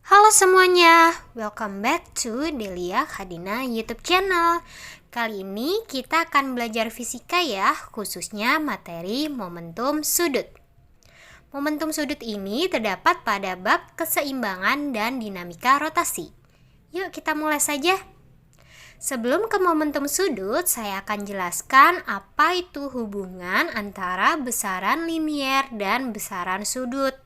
Halo semuanya, welcome back to Delia Khadina YouTube channel. Kali ini kita akan belajar fisika ya, khususnya materi momentum sudut. Momentum sudut ini terdapat pada bab keseimbangan dan dinamika rotasi. Yuk kita mulai saja. Sebelum ke momentum sudut, saya akan jelaskan apa itu hubungan antara besaran linier dan besaran sudut.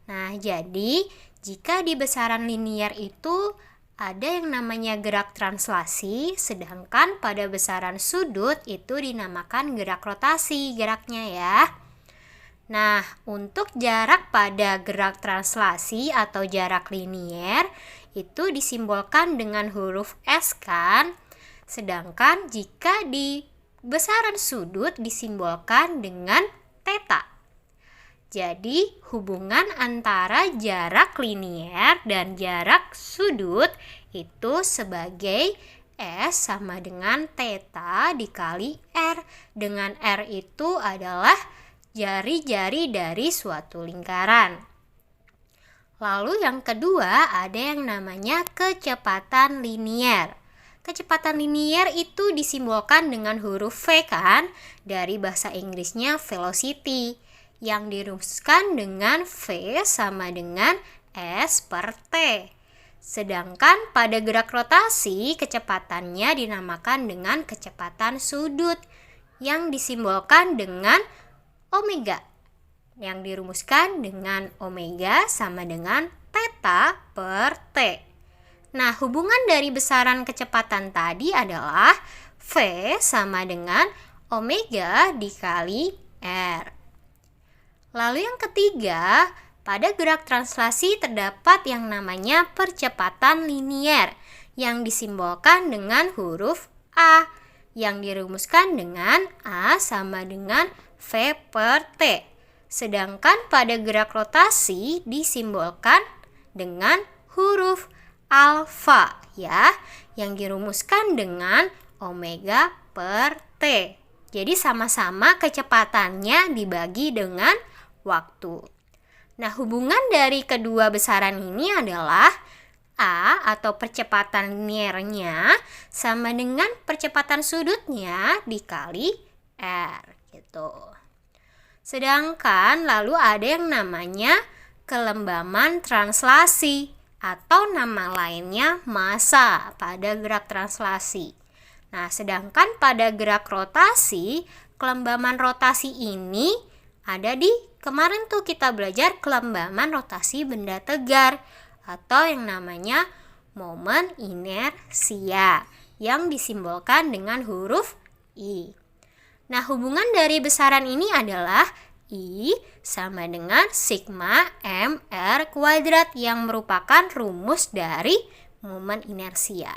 Nah, jadi jika di besaran linier itu ada yang namanya gerak translasi, sedangkan pada besaran sudut itu dinamakan gerak rotasi geraknya ya. Nah, untuk jarak pada gerak translasi atau jarak linier itu disimbolkan dengan huruf S kan, sedangkan jika di besaran sudut disimbolkan dengan theta. Jadi, hubungan antara jarak linier dan jarak sudut itu sebagai S sama dengan theta dikali R. Dengan R itu adalah jari-jari dari suatu lingkaran. Lalu yang kedua ada yang namanya kecepatan linier. Kecepatan linier itu disimbolkan dengan huruf V kan, dari bahasa Inggrisnya velocity, yang dirumuskan dengan V sama dengan S per T. Sedangkan pada gerak rotasi, kecepatannya dinamakan dengan kecepatan sudut, yang disimbolkan dengan omega, yang dirumuskan dengan omega sama dengan theta per T. Nah, hubungan dari besaran kecepatan tadi adalah V sama dengan omega dikali R. Lalu yang ketiga, pada gerak translasi terdapat yang namanya percepatan linier yang disimbolkan dengan huruf A, yang dirumuskan dengan A sama dengan V per T. Sedangkan pada gerak rotasi disimbolkan dengan huruf alfa ya, yang dirumuskan dengan omega per T. Jadi sama-sama kecepatannya dibagi dengan waktu. Nah, hubungan dari kedua besaran ini adalah A atau percepatan liniernya sama dengan percepatan sudutnya dikali R gitu. Sedangkan lalu ada yang namanya kelembaman translasi atau nama lainnya massa pada gerak translasi. Nah, sedangkan pada gerak rotasi, kelembaman rotasi ini ada di kemarin tuh kita belajar kelembaman rotasi benda tegar atau yang namanya momen inersia yang disimbolkan dengan huruf I. Nah, hubungan dari besaran ini adalah I sama dengan sigma mr kuadrat yang merupakan rumus dari momen inersia.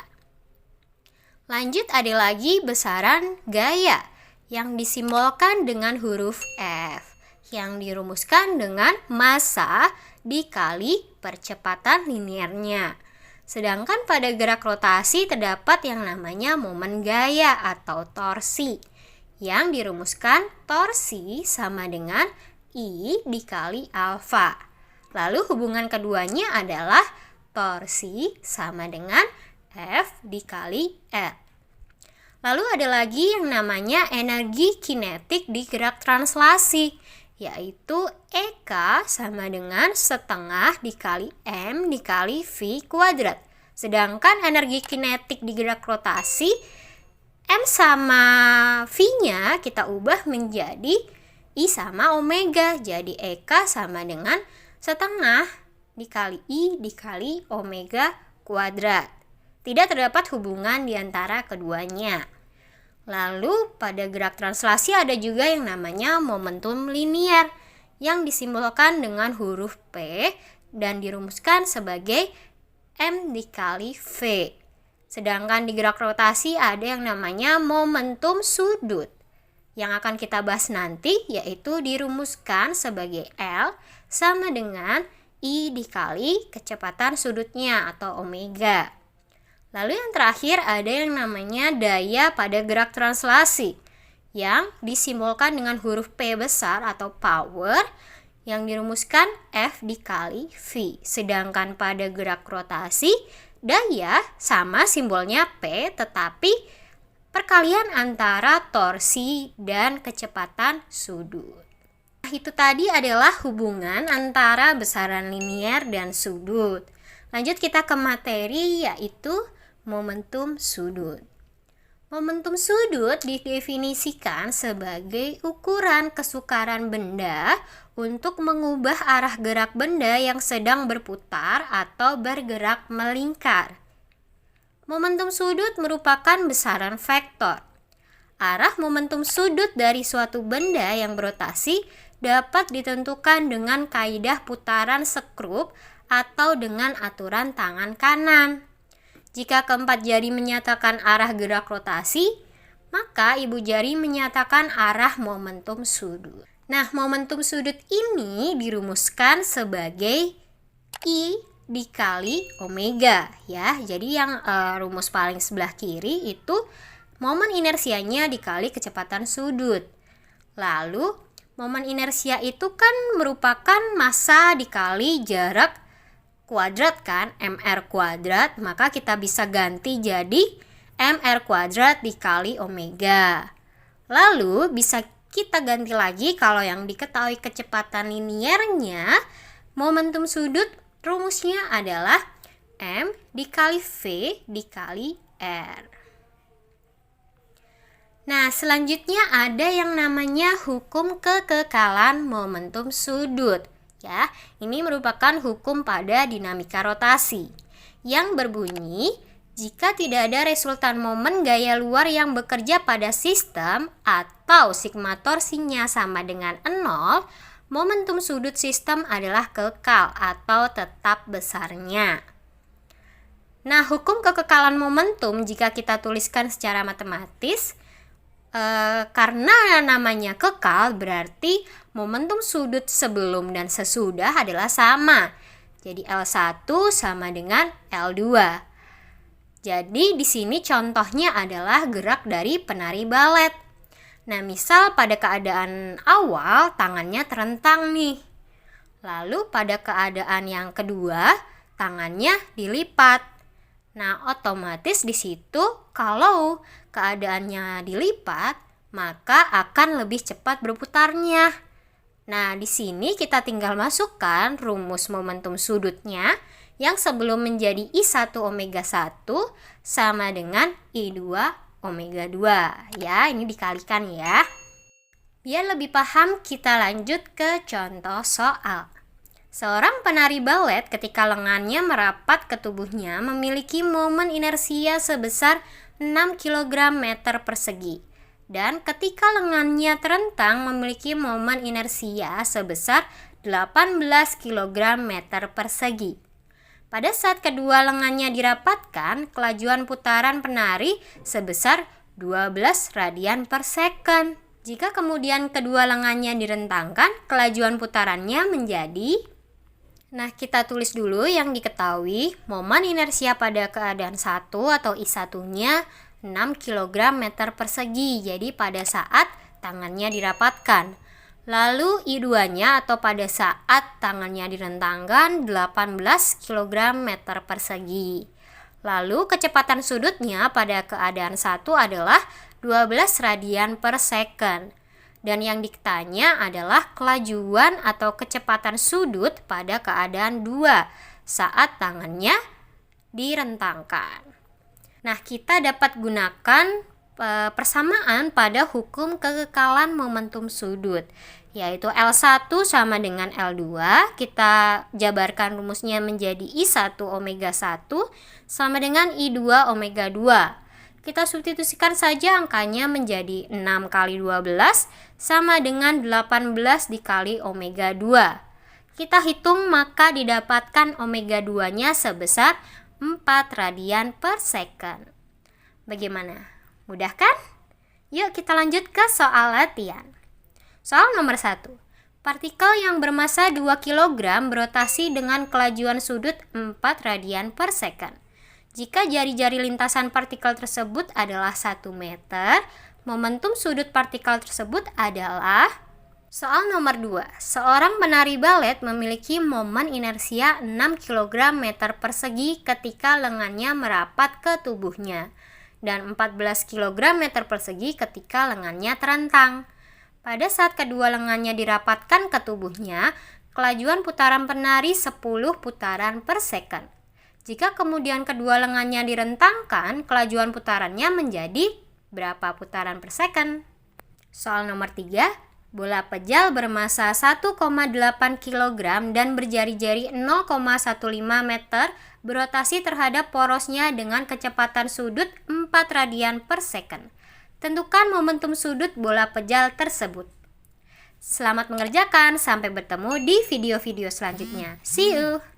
Lanjut ada lagi besaran gaya yang disimbolkan dengan huruf F, yang dirumuskan dengan massa dikali percepatan liniernya. Sedangkan pada gerak rotasi terdapat yang namanya momen gaya atau torsi, yang dirumuskan torsi sama dengan I dikali alfa. Lalu hubungan keduanya adalah torsi sama dengan F dikali R. Lalu ada lagi yang namanya energi kinetik di gerak translasi, yaitu EK sama dengan setengah dikali M dikali V kuadrat. Sedangkan energi kinetik di gerak rotasi, M sama V-nya kita ubah menjadi I sama omega. Jadi EK sama dengan setengah dikali I dikali omega kuadrat. Tidak terdapat hubungan di antara keduanya. Lalu pada gerak translasi ada juga yang namanya momentum linier yang disimbolkan dengan huruf P dan dirumuskan sebagai M dikali V. Sedangkan di gerak rotasi ada yang namanya momentum sudut yang akan kita bahas nanti, yaitu dirumuskan sebagai L sama dengan I dikali kecepatan sudutnya atau omega. Lalu yang terakhir ada yang namanya daya pada gerak translasi yang disimbolkan dengan huruf P besar atau power yang dirumuskan F dikali V. Sedangkan pada gerak rotasi, daya sama simbolnya P, tetapi perkalian antara torsi dan kecepatan sudut. Nah, itu tadi adalah hubungan antara besaran linier dan sudut. Lanjut kita ke materi, yaitu momentum sudut. Momentum sudut didefinisikan sebagai ukuran kesukaran benda untuk mengubah arah gerak benda yang sedang berputar atau bergerak melingkar. Momentum sudut merupakan besaran vektor. Arah momentum sudut dari suatu benda yang berotasi dapat ditentukan dengan kaidah putaran sekrup atau dengan aturan tangan kanan. Jika keempat jari menyatakan arah gerak rotasi, maka ibu jari menyatakan arah momentum sudut. Nah, momentum sudut ini dirumuskan sebagai I dikali omega ya. Jadi yang rumus paling sebelah kiri itu momen inersianya dikali kecepatan sudut. Lalu momen inersia itu kan merupakan massa dikali jarak kuadrat kan, mr kuadrat, maka kita bisa ganti jadi mr kuadrat dikali omega. Lalu bisa kita ganti lagi kalau yang diketahui kecepatan liniernya, momentum sudut rumusnya adalah m dikali v dikali r. Nah, selanjutnya ada yang namanya hukum kekekalan momentum sudut. Ya, ini merupakan hukum pada dinamika rotasi yang berbunyi jika tidak ada resultan momen gaya luar yang bekerja pada sistem atau sigma torsinya sama dengan 0, momentum sudut sistem adalah kekal atau tetap besarnya. Nah, hukum kekekalan momentum jika kita tuliskan secara matematis, karena namanya kekal berarti momentum sudut sebelum dan sesudah adalah sama. Jadi L1 sama dengan L2. Jadi di sini contohnya adalah gerak dari penari balet. Nah, misal pada keadaan awal tangannya terentang nih. Lalu pada keadaan yang kedua tangannya dilipat. Nah, otomatis di situ kalau keadaannya dilipat, maka akan lebih cepat berputarnya. Nah, di sini kita tinggal masukkan rumus momentum sudutnya yang sebelum menjadi I1 omega 1 sama dengan I2 omega 2. Ya, ini dikalikan ya. Biar lebih paham, kita lanjut ke contoh soal. Seorang penari balet ketika lengannya merapat ke tubuhnya memiliki momen inersia sebesar 6 kg meter persegi. Dan ketika lengannya terentang memiliki momen inersia sebesar 18 kg meter persegi. Pada saat kedua lengannya dirapatkan, kelajuan putaran penari sebesar 12 radian per second. Jika kemudian kedua lengannya direntangkan, kelajuan putarannya menjadi... Nah, kita tulis dulu yang diketahui. Momen inersia pada keadaan 1 atau I1-nya 6 kg meter persegi. Jadi pada saat tangannya dirapatkan. Lalu I2-nya atau pada saat tangannya direntangkan 18 kg meter persegi. Lalu kecepatan sudutnya pada keadaan 1 adalah 12 radian per second. Dan yang ditanya adalah kelajuan atau kecepatan sudut pada keadaan 2 saat tangannya direntangkan. Nah, kita dapat gunakan persamaan pada hukum kekekalan momentum sudut, yaitu L1 sama dengan L2. Kita jabarkan rumusnya menjadi I1 omega 1 sama dengan I2 omega 2. Kita substitusikan saja angkanya menjadi 6 kali 12 sama dengan 18 dikali omega 2. Kita hitung maka didapatkan omega 2-nya sebesar 4 radian per second. Bagaimana? Mudah kan? Yuk kita lanjut ke soal latihan. Soal nomor 1. Partikel yang bermassa 2 kg berotasi dengan kelajuan sudut 4 radian per second. Jika jari-jari lintasan partikel tersebut adalah 1 meter, momentum sudut partikel tersebut adalah Soal nomor 2. Seorang penari balet memiliki momen inersia 6 kg meter persegi ketika lengannya merapat ke tubuhnya dan 14 kg meter persegi ketika lengannya terentang. Pada saat kedua lengannya dirapatkan ke tubuhnya, kelajuan putaran penari 10 putaran per second. Jika kemudian kedua lengannya direntangkan, kelajuan putarannya menjadi berapa putaran per second? Soal nomor 3. Bola pejal bermasa 1,8 kg dan berjari-jari 0,15 meter berotasi terhadap porosnya dengan kecepatan sudut 4 radian per second. Tentukan momentum sudut bola pejal tersebut. Selamat mengerjakan, sampai bertemu di video-video selanjutnya. See you!